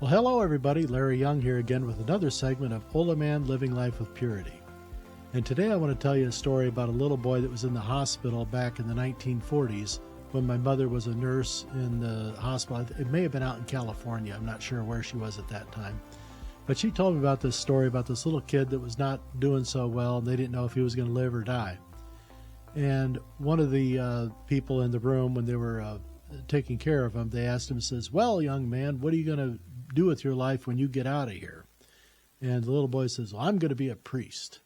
Well, hello everybody, Larry Young here again with another segment of OLaMan Living Life with Purity. And today I want to tell you a story about a little boy that was in the hospital back in the 1940s when my mother was a nurse in the hospital. It may have been out in California. I'm not sure where she was at that time. But she told me about this story about this little kid that was not doing so well, and they didn't know if he was going to live or die. And one of the people in the room, when they were taking care of him, they asked him, says, "Well, young man, what are you going to do with your life when you get out of here?" And the little boy says, "Well, I'm going to be a priest."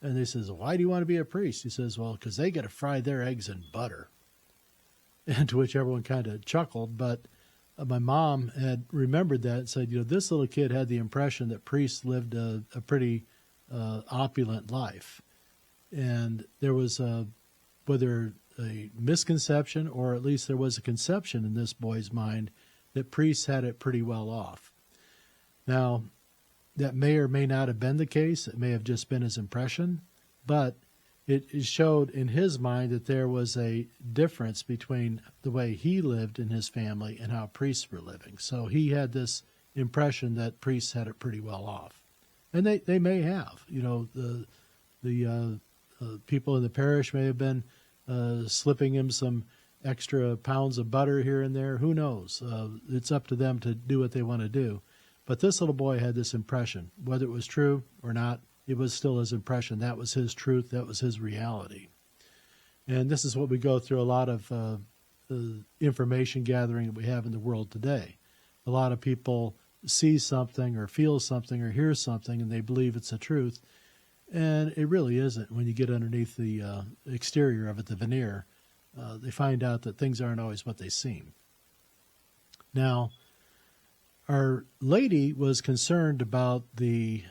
And they says, "Why do you want to be a priest?" He says, "Well, because they get to fry their eggs in butter." And to which everyone kind of chuckled, but my mom had remembered that and said, this little kid had the impression that priests lived a pretty opulent life. And there was whether a misconception or at least there was a conception in this boy's mind that priests had it pretty well off. Now, that may or may not have been the case. It may have just been his impression, but it showed in his mind that there was a difference between the way he lived in his family and how priests were living. So he had this impression that priests had it pretty well off. And they may have. The people in the parish may have been slipping him some extra pounds of butter here and there. Who knows? It's up to them to do what they want to do. But this little boy had this impression. Whether it was true or not, it was still his impression. That was his truth. That was his reality. And this is what we go through a lot of information gathering that we have in the world today. A lot of people see something or feel something or hear something and they believe it's the truth. And it really isn't. When you get underneath the exterior of it, the veneer, they find out that things aren't always what they seem. Now, Our Lady was concerned about the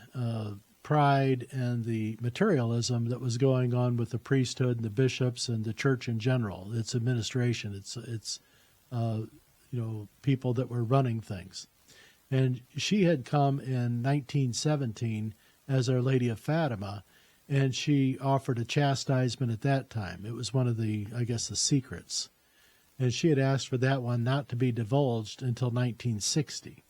pride and the materialism that was going on with the priesthood and the bishops and the church in general, its administration, its people that were running things. And she had come in 1917 as Our Lady of Fatima, and she offered a chastisement at that time. It was one of the secrets. And she had asked for that one not to be divulged until 1960,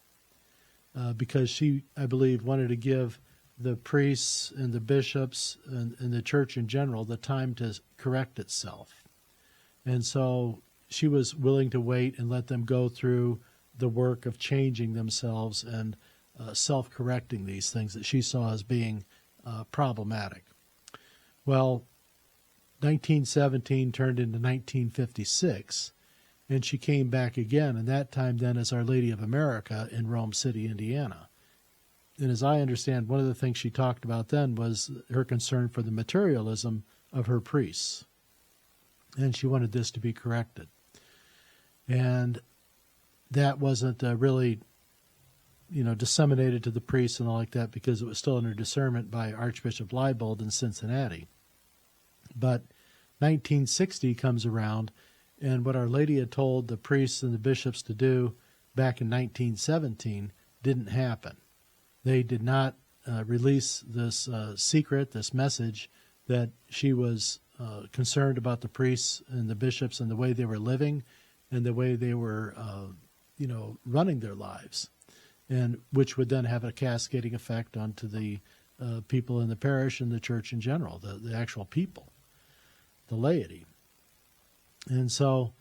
because she, I believe, wanted to give the priests and the bishops and the church in general the time to correct itself. And so she was willing to wait and let them go through the work of changing themselves and self-correcting these things that she saw as being problematic. Well, 1917 turned into 1956, and she came back again, and that time then as Our Lady of America in Rome City, Indiana. And as I understand, one of the things she talked about then was her concern for the materialism of her priests. And she wanted this to be corrected. And that wasn't really, disseminated to the priests and all like that because it was still under discernment by Archbishop Leibold in Cincinnati. But 1960 comes around, and what Our Lady had told the priests and the bishops to do back in 1917 didn't happen. They did not release this secret, this message that she was concerned about the priests and the bishops and the way they were living and the way they were, running their lives, and which would then have a cascading effect onto the people in the parish and the church in general, the actual people, the laity. And so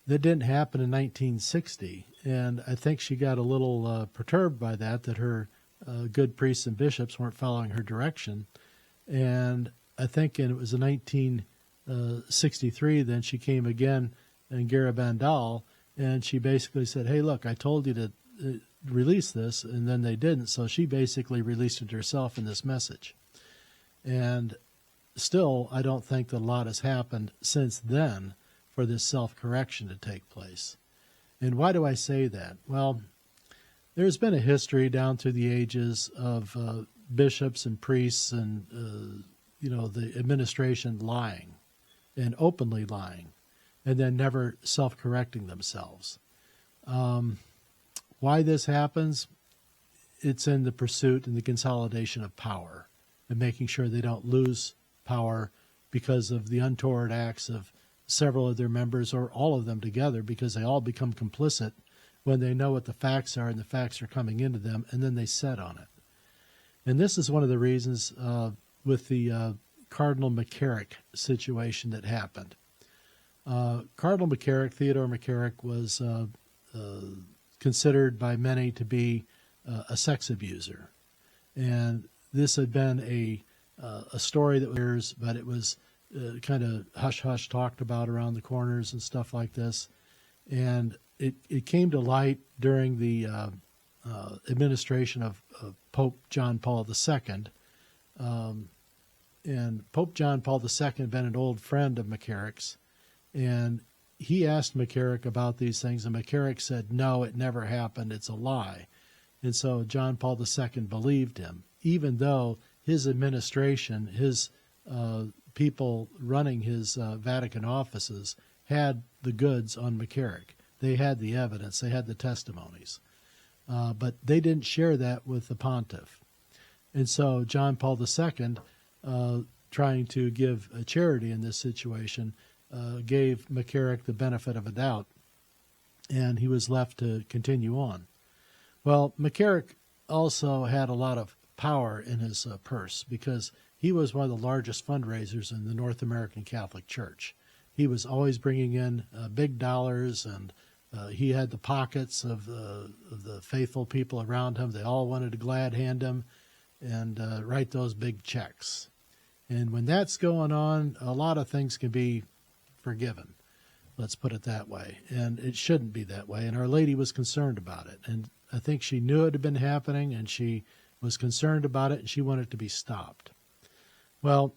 that didn't happen in 1960, and I think she got a little perturbed by that her good priests and bishops weren't following her direction. And I think it was in 1963 then she came again in Garabandal, and she basically said, "Hey, look, I told you to release this," and then they didn't. So she basically released it herself in this message. And still, I don't think that a lot has happened since then for this self-correction to take place. And why do I say that? Well, there's been a history down through the ages of bishops and priests and, the administration lying and openly lying and then never self-correcting themselves. Why this happens? It's in the pursuit and the consolidation of power and making sure they don't lose power because of the untoward acts of several of their members or all of them together, because they all become complicit when they know what the facts are and the facts are coming into them, and then they set on it. And this is one of the reasons with the Cardinal McCarrick situation that happened. Cardinal McCarrick, Theodore McCarrick, was considered by many to be a sex abuser. And this had been a story that was, but it was kind of hush-hush talked about around the corners and stuff like this. And it came to light during the administration of Pope John Paul II. And Pope John Paul II had been an old friend of McCarrick's. And he asked McCarrick about these things, and McCarrick said, no, it never happened. It's a lie. And so John Paul II believed him, even though his administration, his people running his Vatican offices had the goods on McCarrick. They had the evidence. They had the testimonies. But they didn't share that with the pontiff. And so John Paul II, trying to give a charity in this situation, gave McCarrick the benefit of a doubt, and he was left to continue on. Well, McCarrick also had a lot of power in his purse because he was one of the largest fundraisers in the North American Catholic Church. He was always bringing in big dollars, and he had the pockets of the faithful people around him. They all wanted to glad hand him and write those big checks. And when that's going on, a lot of things can be forgiven. Let's put it that way. And it shouldn't be that way. And Our Lady was concerned about it. And I think she knew it had been happening, and she was concerned about it, and she wanted it to be stopped. Well,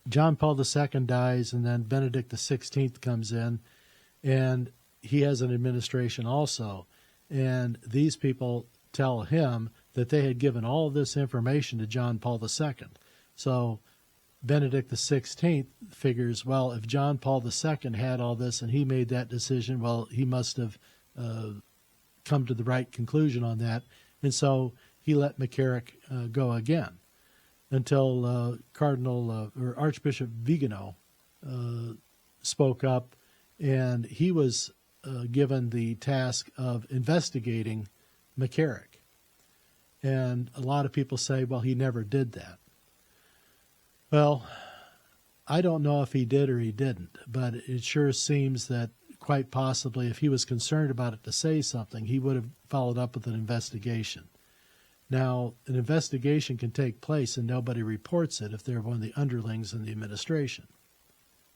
John Paul II dies, and then Benedict XVI comes in, and he has an administration also. And these people tell him that they had given all this information to John Paul II. So Benedict XVI figures, well, if John Paul II had all this and he made that decision, well, he must have come to the right conclusion on that. And so he let McCarrick go again until or Archbishop Vigano spoke up, and he was given the task of investigating McCarrick. And a lot of people say, well, he never did that. Well, I don't know if he did or he didn't, but it sure seems that quite possibly if he was concerned about it to say something, he would have followed up with an investigation. Now, an investigation can take place and nobody reports it if they're one of the underlings in the administration.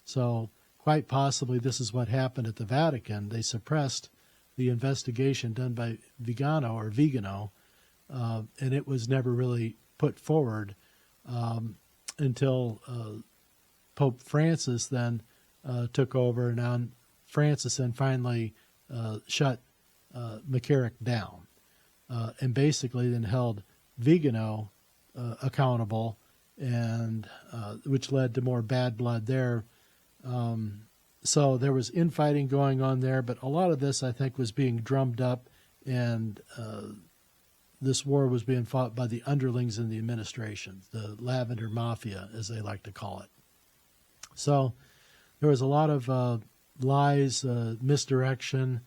So quite possibly this is what happened at the Vatican. They suppressed the investigation done by Vigano, and it was never really put forward until Pope Francis then took over, and on Francis then finally shut McCarrick down, and basically then held Vigano accountable, and which led to more bad blood there. So there was infighting going on there, but a lot of this, I think, was being drummed up, and this war was being fought by the underlings in the administration, the Lavender Mafia, as they like to call it. So there was a lot of lies, misdirection,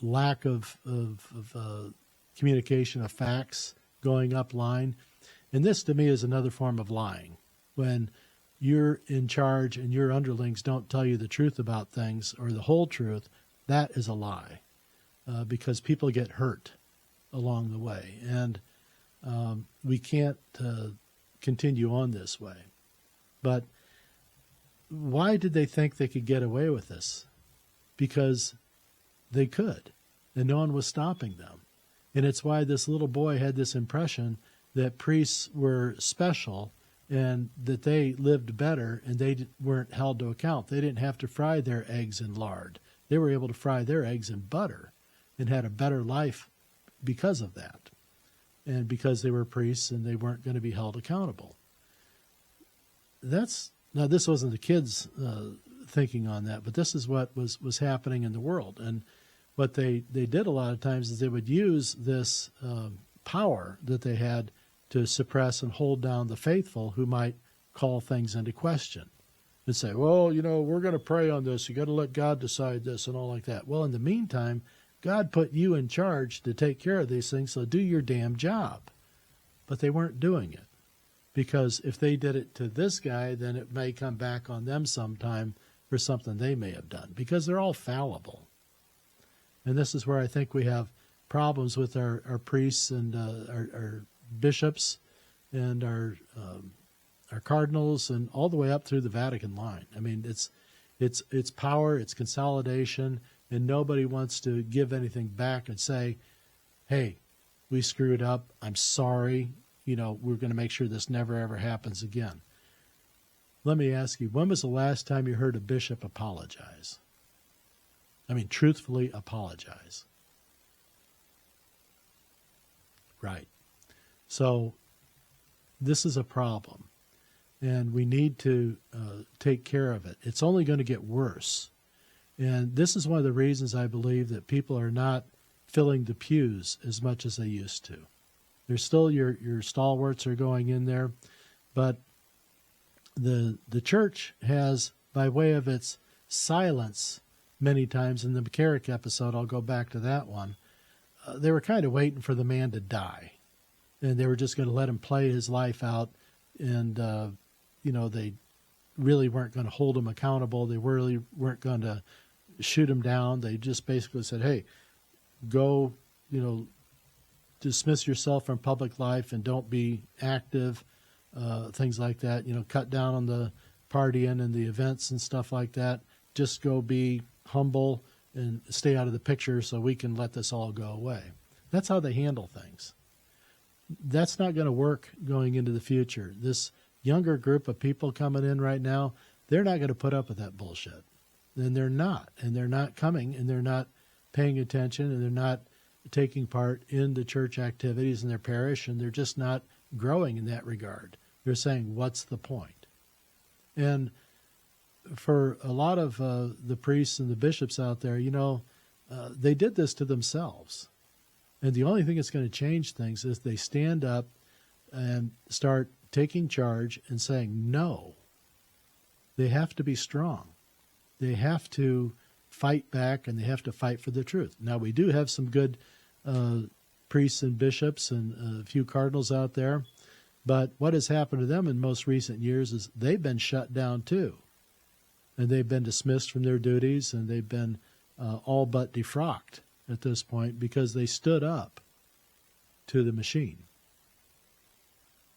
lack of communication of facts going up line. And this, to me, is another form of lying. When you're in charge and your underlings don't tell you the truth about things or the whole truth, that is a lie, because people get hurt along the way. And we can't continue on this way. But why did they think they could get away with this? Because they could, and no one was stopping them. And it's why this little boy had this impression that priests were special and that they lived better and they weren't held to account. They didn't have to fry their eggs in lard. They were able to fry their eggs in butter and had a better life because of that, and because they were priests and they weren't going to be held accountable. Now, this wasn't the kids thinking on that, but this is what was happening in the world. And what they did a lot of times is they would use this power that they had to suppress and hold down the faithful who might call things into question. and say, well, we're going to pray on this. You got to let God decide this and all like that. Well, in the meantime, God put you in charge to take care of these things, so do your damn job. But they weren't doing it, because if they did it to this guy, then it may come back on them sometime for something they may have done, because they're all fallible. And this is where I think we have problems with our priests and our bishops and our cardinals, and all the way up through the Vatican line. I mean, it's power, it's consolidation, and nobody wants to give anything back and say, hey, we screwed up, I'm sorry, we're going to make sure this never ever happens again. Let me ask you, when was the last time you heard a bishop apologize? I mean, truthfully apologize. Right. So this is a problem, and we need to take care of it. It's only going to get worse. And this is one of the reasons I believe that people are not filling the pews as much as they used to. There's still your stalwarts are going in there, but the church has, by way of its silence many times, in the McCarrick episode, I'll go back to that one, they were kind of waiting for the man to die. And they were just going to let him play his life out, and, they really weren't going to hold him accountable. They really weren't going to shoot him down. They just basically said, hey, go, dismiss yourself from public life and don't be active, things like that. Cut down on the partying and the events and stuff like that. Just go be humble and stay out of the picture so we can let this all go away. That's how they handle things. That's not going to work going into the future. This younger group of people coming in right now, they're not going to put up with that bullshit. And they're not. And they're not coming, and they're not paying attention, and they're not taking part in the church activities in their parish, and they're just not growing in that regard. They're saying, what's the point? And for a lot of the priests and the bishops out there, they did this to themselves. And the only thing that's going to change things is they stand up and start taking charge and saying no. They have to be strong. They have to fight back, and they have to fight for the truth. Now, we do have some good priests and bishops and a few cardinals out there, but what has happened to them in most recent years is they've been shut down too. And they've been dismissed from their duties, and they've been all but defrocked at this point because they stood up to the machine.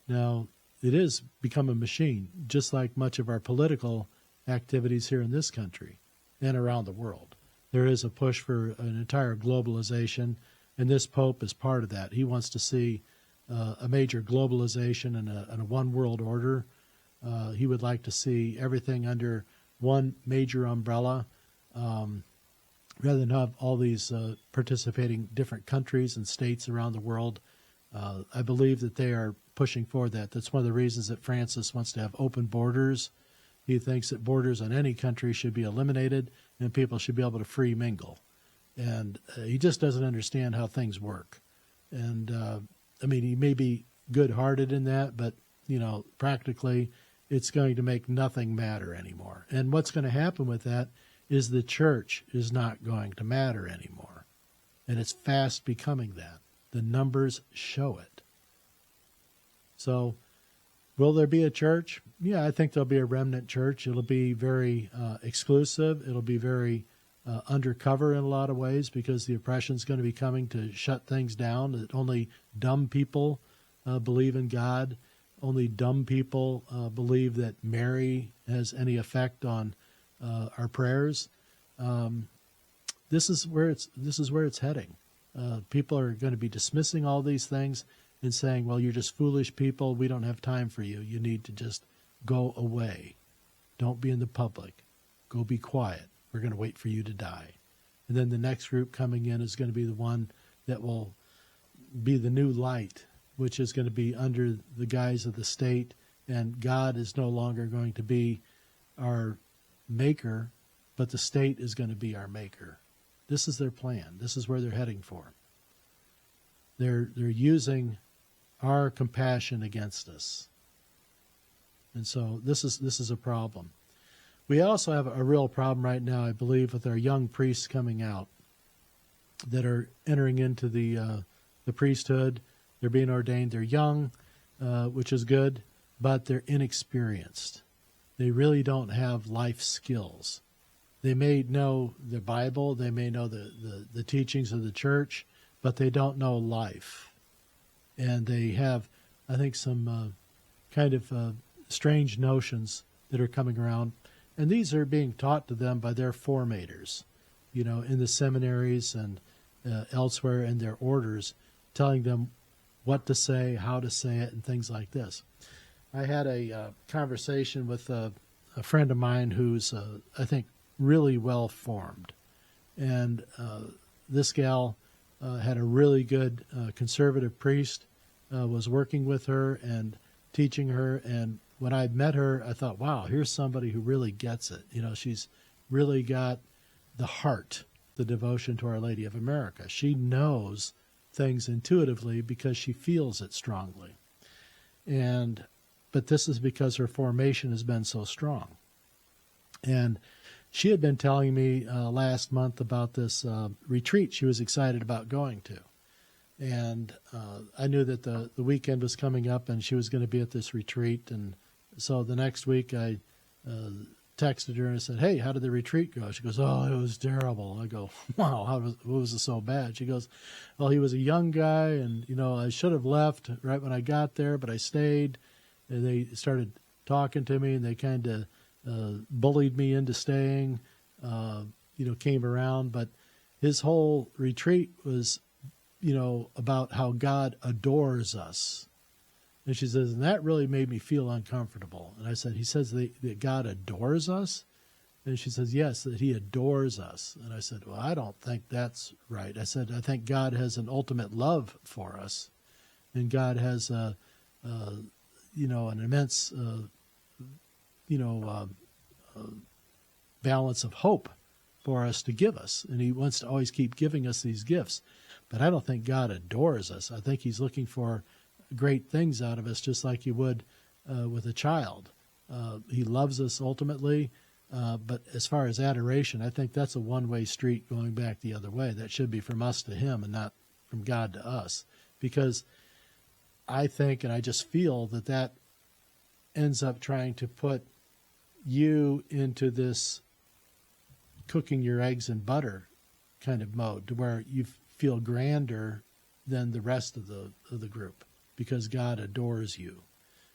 Now, it is become a machine, just like much of our political activities here in this country and around the world. There is a push for an entire globalization, and this Pope is part of that. He wants to see a major globalization and a one world order. He would like to see everything under one major umbrella, rather than have all these participating different countries and states around the world. I believe that they are pushing for that. That's one of the reasons that Francis wants to have open borders. He thinks that borders on any country should be eliminated and people should be able to free mingle. And he just doesn't understand how things work. And, he may be good-hearted in that, but, practically it's going to make nothing matter anymore. And what's going to happen with that is the church is not going to matter anymore. And it's fast becoming that. The numbers show it. So, will there be a church? Yeah, I think there'll be a remnant church. It'll be very exclusive. It'll be very undercover in a lot of ways, because the oppression's going to be coming to shut things down. That only dumb people believe in God. Only dumb people believe that Mary has any effect on our prayers. This is where it's heading. People are going to be dismissing all these things and saying, well, you're just foolish people. We don't have time for you. You need to just go away. Don't be in the public. Go be quiet. We're going to wait for you to die. And then the next group coming in is going to be the one that will be the new light, which is going to be under the guise of the state, and God is no longer going to be our maker, but the state is going to be our maker. This is their plan. This is where they're heading for. They're using our compassion against us. And so this is a problem. We also have a real problem right now, I believe, with our young priests coming out that are entering into the priesthood. They're being ordained. They're young, which is good, but they're inexperienced. They really don't have life skills. They may know the Bible, they may know the teachings of the church, but they don't know life. And they have, I think, some kind of strange notions that are coming around. And these are being taught to them by their formators, in the seminaries and elsewhere in their orders, telling them what to say, how to say it, and things like this. I had a conversation with a friend of mine who's, I think, really well formed. And this gal had a really good conservative priest, was working with her and teaching her. And when I met her, I thought, wow, here's somebody who really gets it. She's really got the heart, the devotion to Our Lady of America. She knows things intuitively because she feels it strongly. But this is because her formation has been so strong. And she had been telling me last month about this retreat she was excited about going to. And I knew that the weekend was coming up and she was going to be at this retreat. And so the next week I texted her and I said, hey, how did the retreat go? She goes, oh, it was terrible. I go, wow, what was it so bad? She goes, well, he was a young guy and, I should have left right when I got there, but I stayed. And they started talking to me and they kind of bullied me into staying, came around. But his whole retreat was, about how God adores us. And she says, and that really made me feel uncomfortable. And I said, he says that God adores us? And she says, yes, that he adores us. And I said, well, I don't think that's right. I said, I think God has an ultimate love for us. And God has an immense, balance of hope for us to give us. And he wants to always keep giving us these gifts. But I don't think God adores us. I think he's looking for great things out of us, just like he would with a child. He loves us ultimately, but as far as adoration, I think that's a one-way street going back the other way. That should be from us to him and not from God to us. Because I think, and I just feel that ends up trying to put you into this cooking your eggs in butter kind of mode, to where you feel grander than the rest of the group because God adores you.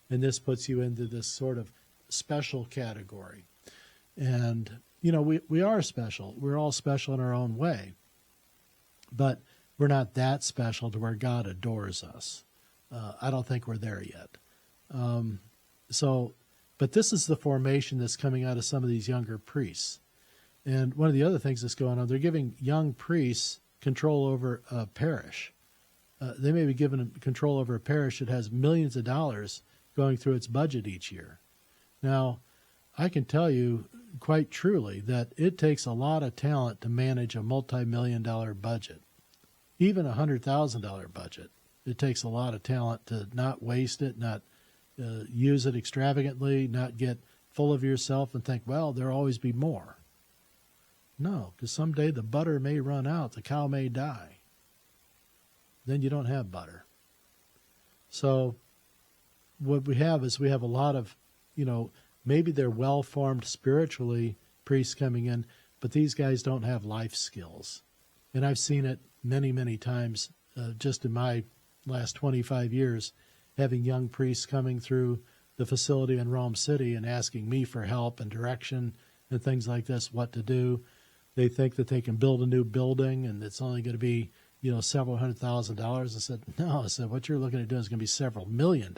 And this puts you into this sort of special category. And, we are special. We're all special in our own way. But we're not that special to where God adores us. I don't think we're there yet. But this is the formation that's coming out of some of these younger priests. And one of the other things that's going on, they're giving young priests control over a parish. They may be given control over a parish that has millions of dollars going through its budget each year. Now, I can tell you quite truly that it takes a lot of talent to manage a multi-million-dollar budget, even a $100,000 budget. It takes a lot of talent to not waste it, not use it extravagantly, not get full of yourself and think, well, there'll always be more. No, because someday the butter may run out, the cow may die. Then you don't have butter. So what we have is we have a lot of, maybe they're well-formed spiritually, priests coming in, but these guys don't have life skills. And I've seen it many, many times just in my last 25 years, having young priests coming through the facility in Rome City and asking me for help and direction and things like this, what to do. They think that they can build a new building and it's only going to be, several $100,000. I said, no, what you're looking at doing is going to be several $1 million.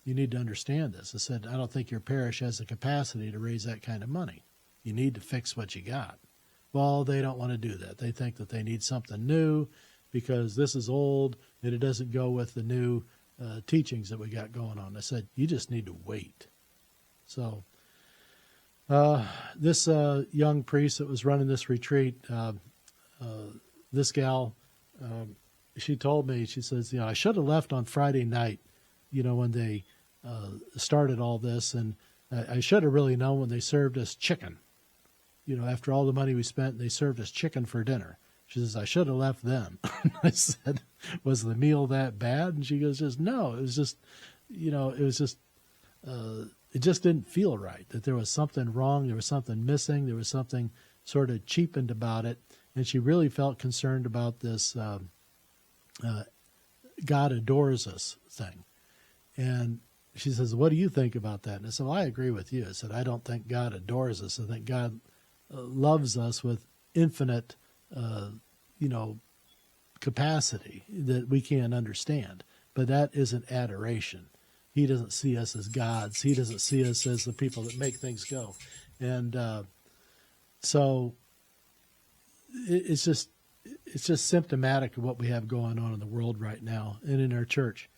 You need to understand this. I said, I don't think your parish has the capacity to raise that kind of money. You need to fix what you got. Well, they don't want to do that. They think that they need something new because this is old and it doesn't go with the new teachings that we got going on. I said, you just need to wait. So this young priest that was running this retreat, this gal, she told me, she says, I should have left on Friday night, when they started all this. And I should have really known when they served us chicken. After all the money we spent, they served us chicken for dinner. She says, I should have left then. I said, was the meal that bad? And she goes, just, no, it was just, it just didn't feel right, that there was something wrong, there was something missing, there was something sort of cheapened about it. And she really felt concerned about this God adores us thing. And she says, what do you think about that? And I said, well, I agree with you. I said, I don't think God adores us. I think God loves us with infinite, capacity that we can't understand. But that isn't adoration. He doesn't see us as gods. He doesn't see us as the people that make things go. And so it's just symptomatic of what we have going on in the world right now and in our church.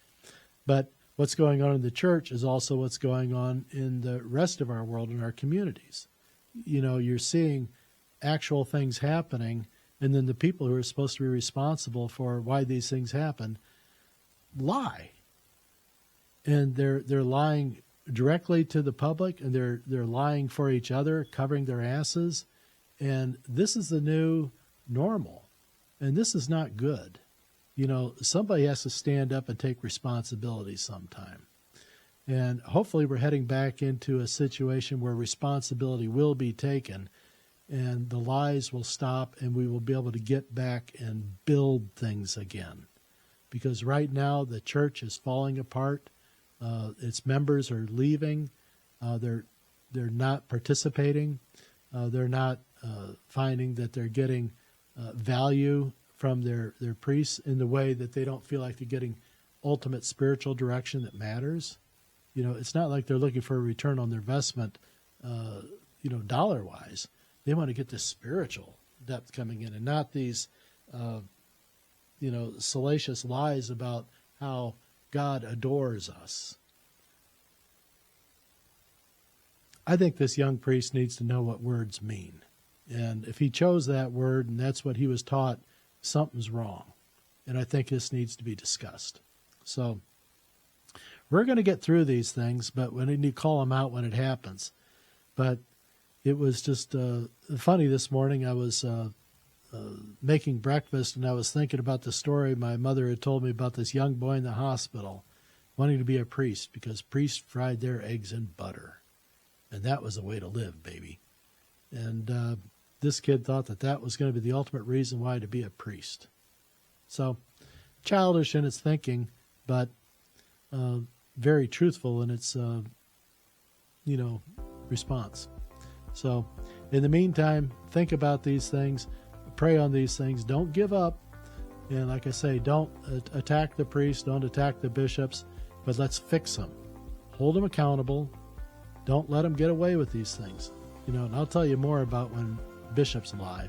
But what's going on in the church is also what's going on in the rest of our world, in our communities. You're seeing actual things happening, and then the people who are supposed to be responsible for why these things happen lie. And they're lying directly to the public, and they're lying for each other, covering their asses. And this is the new normal. And this is not good. Somebody has to stand up and take responsibility sometime. And hopefully we're heading back into a situation where responsibility will be taken and the lies will stop and we will be able to get back and build things again. Because right now the church is falling apart. Its members are leaving. They're not participating. They're not finding that they're getting value from their priests in the way that they don't feel like they're getting ultimate spiritual direction that matters. It's not like they're looking for a return on their investment, dollar-wise. They want to get this spiritual depth coming in and not these, salacious lies about how God adores us. I think this young priest needs to know what words mean. And if he chose that word and that's what he was taught, something's wrong. And I think this needs to be discussed. So we're going to get through these things, but we need to call them out when it happens. But it was just funny this morning. I was making breakfast, and I was thinking about the story my mother had told me about this young boy in the hospital wanting to be a priest because priests fried their eggs in butter. And that was the way to live, baby. And this kid thought that was going to be the ultimate reason why to be a priest. So childish in its thinking, but very truthful in its, response. So in the meantime, think about these things, pray on these things, don't give up. And like I say, don't attack the priests, don't attack the bishops, but let's fix them. Hold them accountable. Don't let them get away with these things. And I'll tell you more about when bishops lie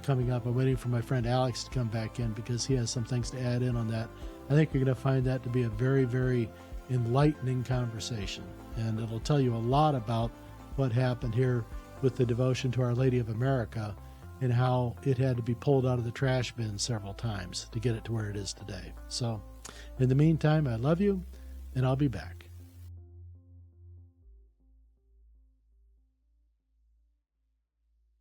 coming up. I'm waiting for my friend Alex to come back in because he has some things to add in on that. I think you're going to find that to be a very, very enlightening conversation. And it'll tell you a lot about what happened here with the devotion to Our Lady of America and how it had to be pulled out of the trash bin several times to get it to where it is today. So in the meantime, I love you, and I'll be back.